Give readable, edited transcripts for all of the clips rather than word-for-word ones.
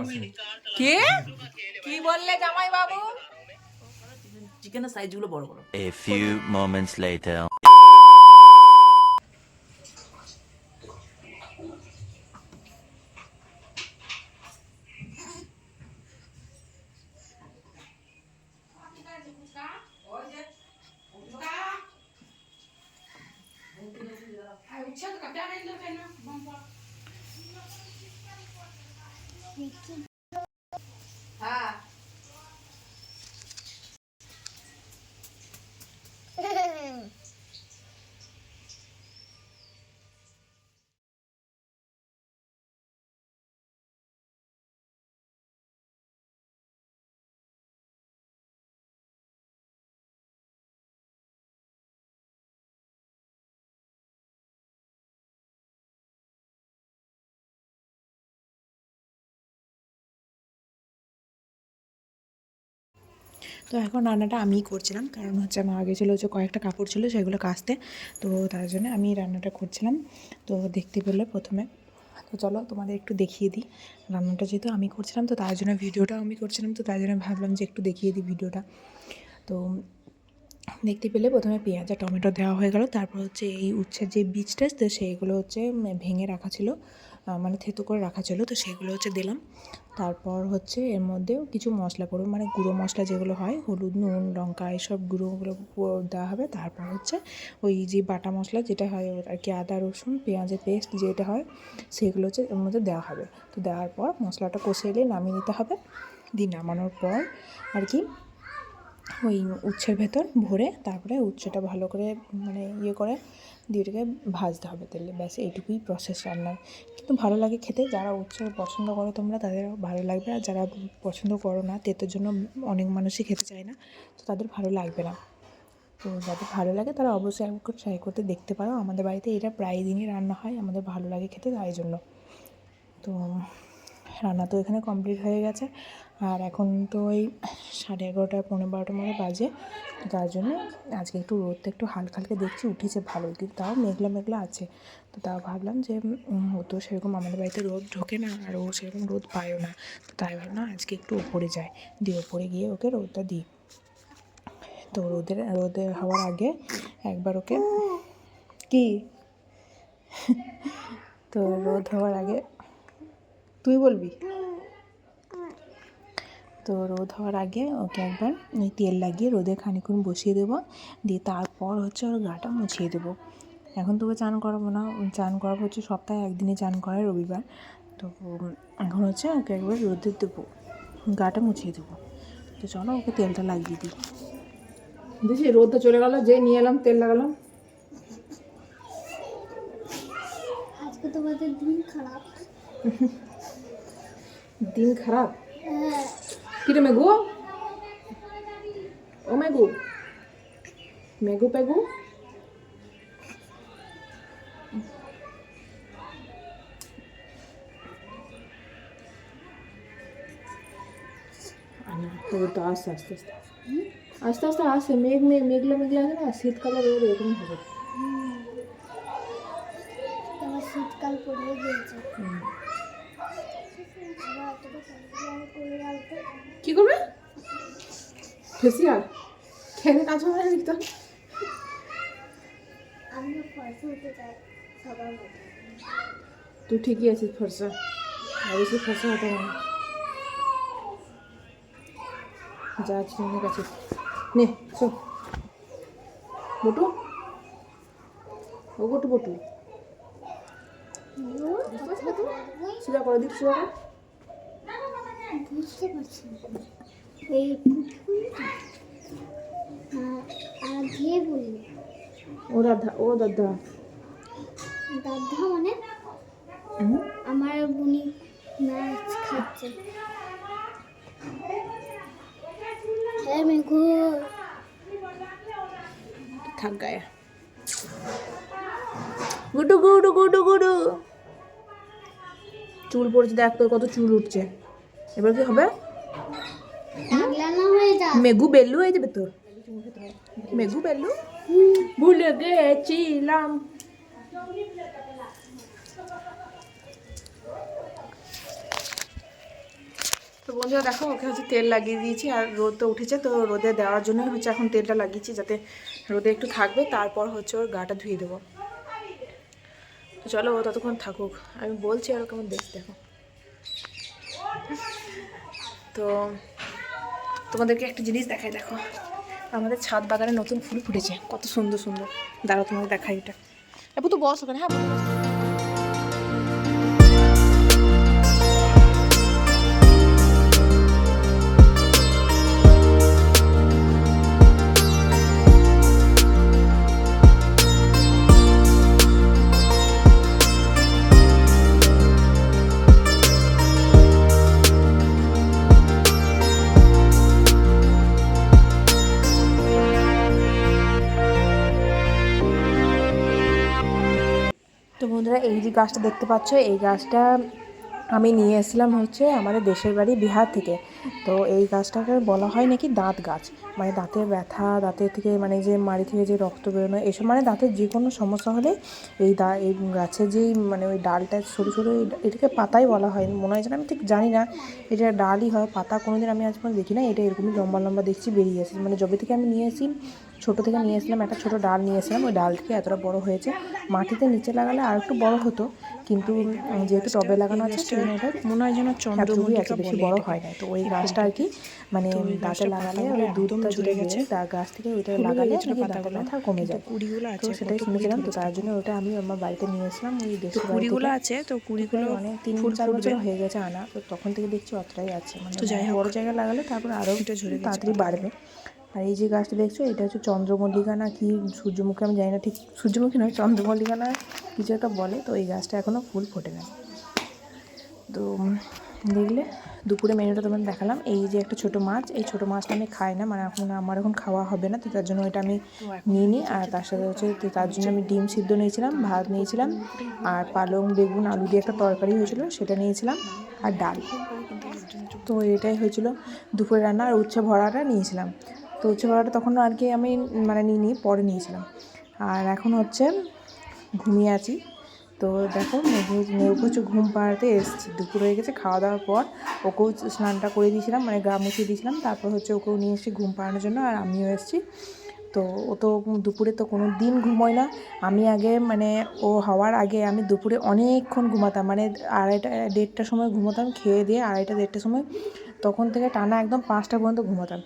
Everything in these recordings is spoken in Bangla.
আছে। কে কি বললে জামাই বাবু? চিকেনের সাইজগুলো বড় বড়। A few moments later. হ্যাঁ তো এখন রান্নাটা আমিই করছিলাম, কারণ হচ্ছে মা গেছিলো যে কয়েকটা কাপড় ছিল সেগুলো কাচতে, তো তার জন্য আমি রান্নাটা করছিলাম। তো দেখতে পেলে প্রথমে, তো চলো তোমাদের একটু দেখিয়ে দিই। রান্নাটা যেহেতু আমি করছিলাম তো তার জন্য ভিডিওটাও আমি করছিলাম, তো তার জন্য ভাবলাম যে একটু দেখিয়ে দিই ভিডিওটা। তো দেখতে পেলে প্রথমে পেঁয়াজ আর টমেটো দেওয়া হয়ে গেল, তারপর হচ্ছে এই উচ্ছের যে বীজটা তো সেইগুলো হচ্ছে ভেঙে রাখা ছিল, মানে থেতো করে রাখা ছিল, তো সেগুলো হচ্ছে দিলাম। তারপর হচ্ছে এর মধ্যেও কিছু মশলা করবো, মানে গুঁড়ো মশলা যেগুলো হয়, হলুদ, নুন, লঙ্কা, এইসব গুঁড়োগুলো দেওয়া হবে। তারপর হচ্ছে ওই যে বাটা মশলা যেটা হয় আর কি, আদা রসুন পেঁয়াজের পেস্ট যেটা হয় সেগুলো হচ্ছে এর মধ্যে দেওয়া হবে। তো দেওয়ার পর মশলাটা কষে এলে নামিয়ে নিতে হবে। দিয়ে নামানোর পর আর কি ওই উচ্ছের ভেতর ভরে তারপরে উচ্ছেটা ভালো করে মানে ইয়ে করে দিয়ে ওটাকে ভাজতে হবে তেলে, ব্যাস এইটুকুই প্রসেস রান্নার। কিন্তু ভালো লাগে খেতে, যারা উচ্ছে পছন্দ করো তোমরা তাদের ভালো লাগবে, আর যারা পছন্দ করো না, তেতের জন্য অনেক মানুষই খেতে চায় না, তো তাদের ভালো লাগবে না। তো যাদের ভালো লাগে তারা অবশ্যই একবার ট্রাই করতে দেখতে পারো। আমাদের বাড়িতে এটা প্রায় দিনই রান্না হয়, আমাদের ভালো লাগে খেতে, তাই জন্য। তো রান্না তো এখানে কমপ্লিট হয়ে গেছে, আর এখন তো ওই 11:30 12:30 মতো বাজে। তো তার জন্য আজকে একটু রোদটা একটু হালকা হালকা দেখছি উঠেছে ভালোই, কিন্তু তাও মেঘলা মেঘলা আছে। তো তাও ভাবলাম যে ও তো সেরকম আমাদের বাড়িতে রোদ ঢোকে না, আর ও সেরকম রোদ পায়ও না, তো তাই ভাবলাম আজকে একটু ওপরে যায়, দিয়ে ওপরে গিয়ে ওকে রোদটা দিই। তো রোদে হওয়ার আগে একবার ওকে কি তো রোদ হওয়ার আগে তুই বলবি, তো রোদ হওয়ার আগে ওকে একবার ওই তেল লাগিয়ে রোদে খানিক্ষণ বসিয়ে দেবো, দিয়ে তারপর হচ্ছে ওর গাটা মুছিয়ে দেবো। এখন তোকে চান করাবো না, চান করাবো হচ্ছে সপ্তাহে একদিনই চান করায়, রবিবার। তো এখন হচ্ছে ওকে একবার রোদে দেবো, গাটা মুছিয়ে দেবো। তো চলো ওকে তেলটা লাগিয়ে দিই। দেখি রোদটা চলে গেল, যে নিয়ে এলাম তেল লাগালাম। আজকে তোমাদের দিন খারাপ। দিন খারাপ? কিরে মেঘু, ও মেঘু, মেঘু পেঘু, তো আস্তে আস্তে আস্তে আস্তে আস্তে আসে, মেঘলা মেঘলা আছে না, শীতকালে রোদ এরকম হবে। তোমার শীতকাল পড়িয়ে গিয়েছে। কি করবে? ফেসিয়াল খেয়ে কাজ হবে না তো। আমিও ফর্সা হতে চাই সবার মতো। তুই ঠিকই আছিস ফর্সা, আর বেশি ফর্সা হতে হবে না। যা আছিস অনেক আছিস, নে শোন বটু, ও বটু বটু সোজা করে দিক, সোজা কর। বুঝতে পারছি না এই আর দিয়ে বললি ও দাদা, ও দাদা, দাদা মানে আমার বুনি মাছ খাচ্ছে। হ্যাঁ মেঘু থাক গায়ে। গুডু গুডু গুডু গুডু, চুল পড়েছে দেখ তোর কত চুল উঠছে, এবার কি হবে? পাগলা না হয়ে যা। মেঘু বেল্লু হয়ে যাবে তোর, মেঘু বেল্লু। ভুলে গেছিলাম। তো বন্ধুরা দেখো, ওকে হচ্ছে তেল লাগিয়ে দিয়েছি, আর রোদ তো উঠেছে, তো রোদে দেওয়ার জন্য হচ্ছে এখন তেলটা লাগিয়েছি, যাতে রোদে একটু থাকবে, তারপর হচ্ছে ওর গাটা ধুয়ে দেবো। তো চলো ও ততক্ষণ থাকুক, আমি বলছি আর কেমন দেখতে দেখো। তো তোমাদেরকে একটা জিনিস দেখাই, দেখো আমাদের ছাদ বাগানে নতুন ফুল ফুটেছে, কত সুন্দর সুন্দর। দাঁড়াও তোমাকে দেখাই এটা। আপু তো বস ওখানে, হ্যাঁ বসো, বসো। তো বন্ধুরা, এই যে গাছটা দেখতে পাচ্ছ, এই গাছটা আমি নিয়ে এসেছিলাম হচ্ছে আমাদের দেশের বাড়ি বিহার থেকে। তো এই গাছটাকে বলা হয় নাকি দাঁত গাছ, মানে দাঁতের ব্যথা, দাঁতের থেকে মানে যে মাড়ি থেকে যে রক্ত বেরোনো, এসব মানে দাঁতের যে কোনো সমস্যা হলে এই গাছের যেই মানে ওই ডালটা সরু সরু, এটাকে পাতাই বলা হয় মনে হয়, যেন আমি ঠিক জানি না, এটা ডালই হয়, পাতা কোনোদিন আমি আজ পর্যন্ত দেখি না। এটা এরকমই লম্বা লম্বা দেখছি বেরিয়ে আসে, মানে যবে থেকে আমি নিয়ে আসি, ছোটো থেকে নিয়ে এসেছিলাম, একটা ছোটো ডাল নিয়ে এসেছিলাম, ওই ডাল থেকে এতটা বড় হয়েছে। মাটিতে নিচে লাগালে আর একটু বড় হতো, কিন্তু যেহেতু টবে লাগানো আছে সেজন্য ওটা মনে হয় যেন চন্দ্রমল্লিকা আছে, বেশি বড় হয় না। তো ওই গাছটা আর কি মানে দাঁতে লাগালে ওই দুধটা ঝরে গেছে, তার গাছ থেকে ওইটা লাগালে দাঁতের ব্যথা কমে যায়। তো সেটাই শুনেছিলাম, তো তার জন্য ওটা আমি আমার বাড়িতে নিয়ে এসেছিলাম। ওই দেশের কুড়িগুলো আছে, তো কুড়িগুলো অনেক 3-4 বছর হয়ে গেছে আনা, তো তখন থেকে দেখছি অতটাই আছে, মানে বড় জায়গায় লাগালে তারপর আরও তাড়াতাড়ি বাড়বে। আর এই যে গাছটা দেখছো, এটা হচ্ছে চন্দ্রমল্লিকা না কি সূর্যমুখী, আমি জানি না ঠিক, সূর্যমুখী নয়, চন্দ্রমল্লিকা না কিছু একটা বলে। তো এই গাছটা এখনও ফুল ফোটে না। তো দেখলে দুপুরে মেনুটা তোমাদের দেখালাম। এই যে একটা ছোটো মাছ, এই ছোটো মাছটা আমি খাই না, মানে আমার এখন খাওয়া হবে না, তো তার জন্য এটা আমি নিয়ে নিই। আর তার সাথে হচ্ছে তার জন্য আমি ডিম সিদ্ধ নিয়েছিলাম, ভাত নিয়েছিলাম, আর পালং বেগুন আলু দিয়ে একটা তরকারি হয়েছিল সেটা নিয়েছিলাম, আর ডাল। তো এটাই হয়েছিল দুপুরে রান্না। আর উচ্ছে ভরাটা নিয়েছিলাম, তো উচ্ছে ভরাটা তখন আর কি আমি মানে নিই পরে নিয়েছিলাম। আর এখন হচ্ছে ঘুমিয়ে আছি। তো দেখো মেয়েকে হচ্ছে ঘুম পাড়াতে এসেছি, দুপুর হয়ে গেছে, খাওয়া দাওয়ার পর ওকেও স্নানটা করে দিয়েছিলাম, মানে গা মুছিয়ে দিয়েছিলাম, তারপর হচ্ছে ওকেও নিয়ে এসেছি ঘুম পাড়ানোর জন্য, আর আমিও এসেছি। তো ও তো দুপুরে তো কোনো দিন ঘুমোয় না। আমি আগে মানে ও হওয়ার আগে আমি দুপুরে অনেকক্ষণ ঘুমাতাম, মানে 2:30-1:30টার সময় ঘুমোতাম, খেয়ে দিয়ে 2:30-1:30টার সময়, তখন থেকে টানা একদম 5টা পর্যন্ত ঘুমাতাম।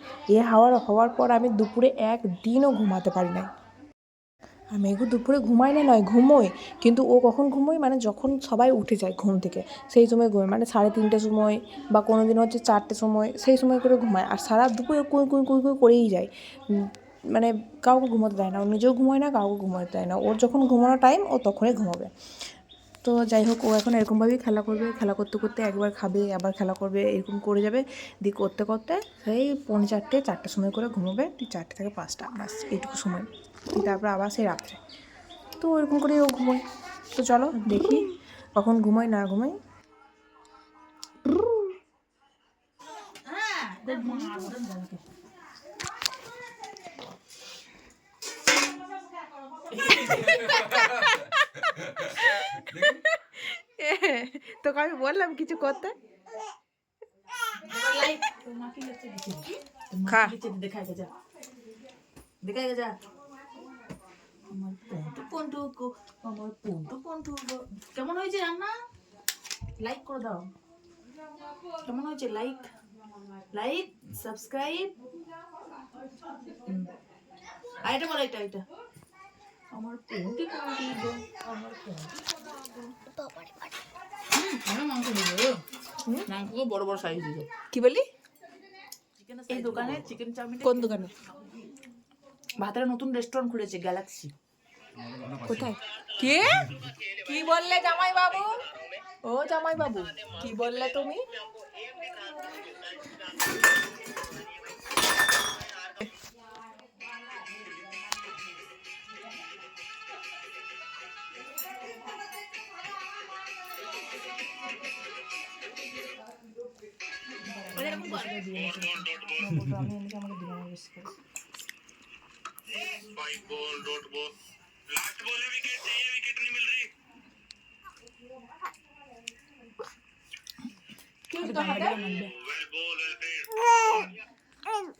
হওয়ার পর আমি দুপুরে একদিনও ঘুমাতে পারি না। আর মেঘু দুপুরে ঘুমায় না নয়, ঘুমোয়, কিন্তু ও কখন ঘুমোয় মানে যখন সবাই উঠে যায় ঘুম থেকে সেই সময় ঘুমোয়, মানে 3:30টার সময়, বা কোনো দিন হচ্ছে 4টের সময়, সেই সময় করে ঘুমায়। আর সারা দুপুরে কুই কুই কুই কুই করেই যায়, মানে কাউকে ঘুমোতে দেয় না, ও নিজেও ঘুমোয় না, কাউকে ঘুমোতে দেয় না। ওর যখন ঘুমানোর টাইম ও তখনই ঘুমাবে। তো যাই হোক, ও এখন এরকমভাবেই খেলা করবে, খেলা করতে করতে একবার খাবে, আবার খেলা করবে, এরকম করে যাবে, দিয়ে করতে করতে সেই 4:45-4টার সময় করে ঘুমোবে, 4টে থেকে 5টা, বাস এইটুকু সময়, তারপর আবার সেই রাত্রে। তো এরকম করেই ও ঘুমোয়। তো চলো দেখি কখন ঘুমোয় না ঘুমোয়। তোকে আমি বললাম কিছু করতে, খা। দেখাই যা, দেখাই যা, আমার পন্টু আমার পন্টু কেমন হয়েছে রান্না? লাইক করে দাও, কেমন হয়েছে? Like subscribe. আর এটা বলো, এটা আমার পন্টু গো, আমার মাংস দিবে, মাংস বড় বড় সাইজ দিবে। কি বলি? এই দোকানে চিকেন চাউমিন। কোন দোকানে? ভাতের নতুন রেস্টুরেন্ট খুলেছে, গ্যালাক্সি। কোথায়? কে? কি বললে জামাই বাবু? ও জামাই বাবু, কি বললে তুমি?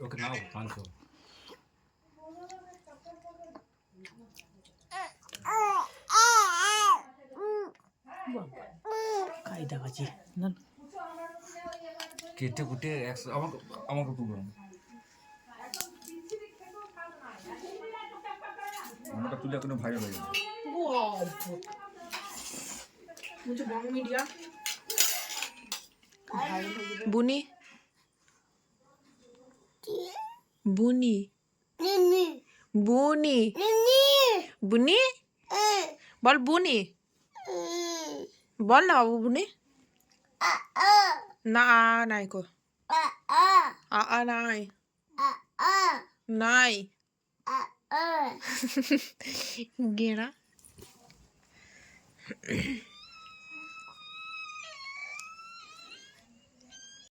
ওকে নাও 500 কায়দা বাজি না কেটে কুটে 100 আমাকে তুলো আমাকে তুলে কোনো ভাইরাল হয়ে যাবে मुझे बॉन्ग मीडिया বুনি বুনি বুনি বুনি বল বুনি বল না বাবু বুনি না নাই কো নাই নাই গেরা